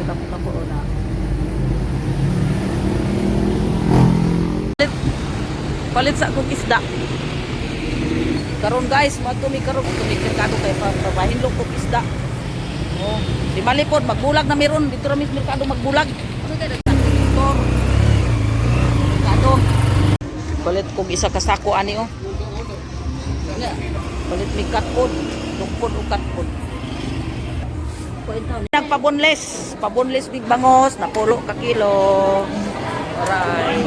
tapo na. Palit sa akong isda. Karon guys, matumi karon merkado kay papahinlog ko isda. Oh, di malipod magbulag na meron dito ra merkado magbulag. Ano kay nagtator? Merkado. Palit kog isa ka sako ani oh. Palit mi katpod, lungkod o katpod. Pabonless big bangos na pulo ka kilo. Aray.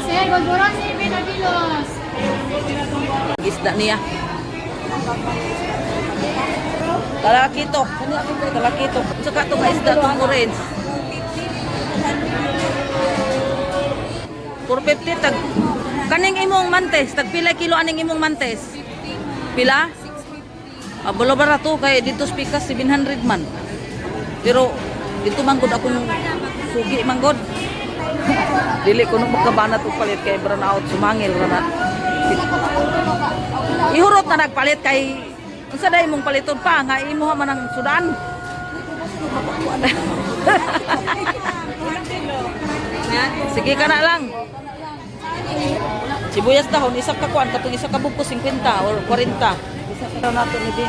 Sir, gulburon si Pinabilos. Isda niya. Talakito. Talakito. Saka itong isda itong orange. 450 tag. Kaning imong mantes. Tag pila kilo aning imong mantes? Pila? Abalo barato kay dito spikas 700 man. Pero dito manggod akong sugi manggod. Dili ko nung magkabanat og palit kay brown out sumangil ra na. Ihurot na nagpalit kay unsa day mong paliton pa nga imo man ang sudan. Sige ka na lang. Sibuyas dahon isa ka kuan katong isa ka buko 50 or 40. Isa ka nato ni di.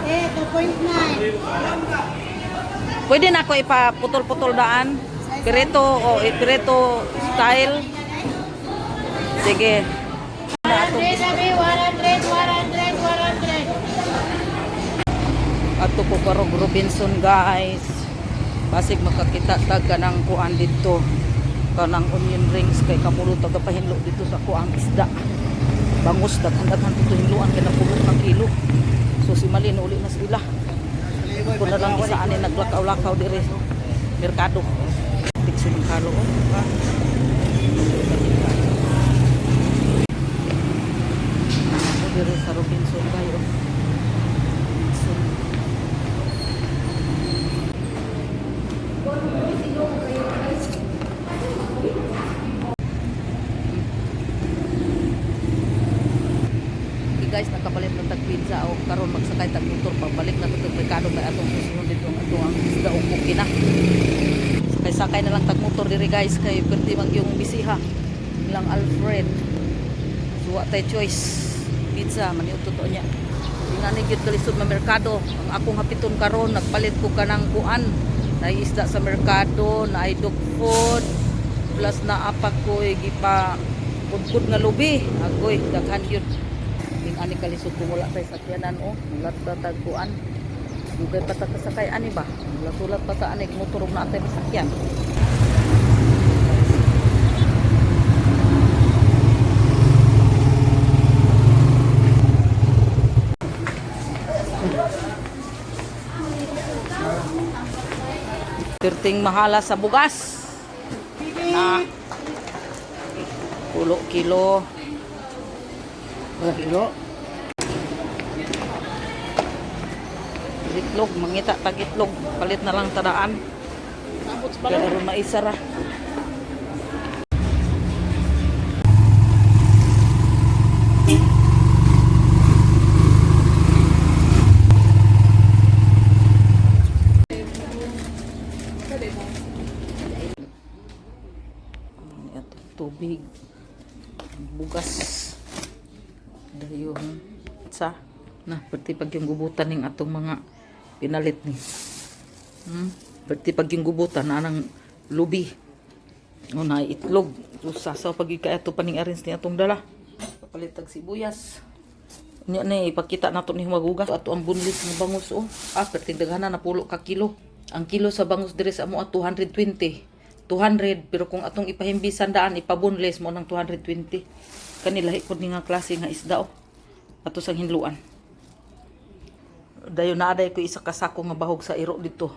Eh, 2.9. Pwede na ako ipaputol-putol daan. Pireto o pireto style. Sige. 100, sabi, 100. Ato po karog Robinson guys. Basig makakita tag kanang kuan dito. Kanang onion rings kay kamulo taga pahinlo dito sa kuang isda. Bangus daghan dito hinluan kay napulo ka kilo. So si Malin uli na sila. Kung na lang isa ani naglakaw-lakaw dire merkado. Tiksin ng halo oh. Dire sa Robinson kayo. Guys, nakapalit ng tag-pizza o karon magsakay tag-motor pabalik na tag merkado may atong susunod dito ang isda o kukina. Sakay na lang tag-motor diri guys kay perti mang yung bisiha ilang Alfred. Suwa tay choice pizza maniud totoo niya. Ingani gyud kalisod sa merkado. Ang akong hapiton karon nagpalit ko kanang kuan na isda sa merkado, na dog food plus na apak ko gipa pudpud nga lubi. Agoy daghan gyud. Ani kalisod ko wala tay sakyanan oh mulat ta tagkuan dugay pa ta sakay ani ba sulat pa sa ani motor na tay sakyan perting mahala sa bugas na 10 kilo kilo itlog, mangita tag itlog palit na lang tadaan pero maisara tubig bugas dayon sa na perti pag yung gubutan ning atong mga pinalit ni perti pag yung gubutan na nang lubi o na itlog so sasaw pag ikayato paning arins ni atong dala papalit tag sibuyas nya ni ipakita nato ni magugas ato ang bunlit ng bangus oh perti daghana na pulo ka kilo ang kilo sa bangus dire sa amo at 220 200 pero kung atong ipahimbisan daan ipabunles mo ng 220 kanilahi pod ni nga klase nga isda oh ato sang hinluan dayon na aday ko isa ka sako nga bahog sa iro dito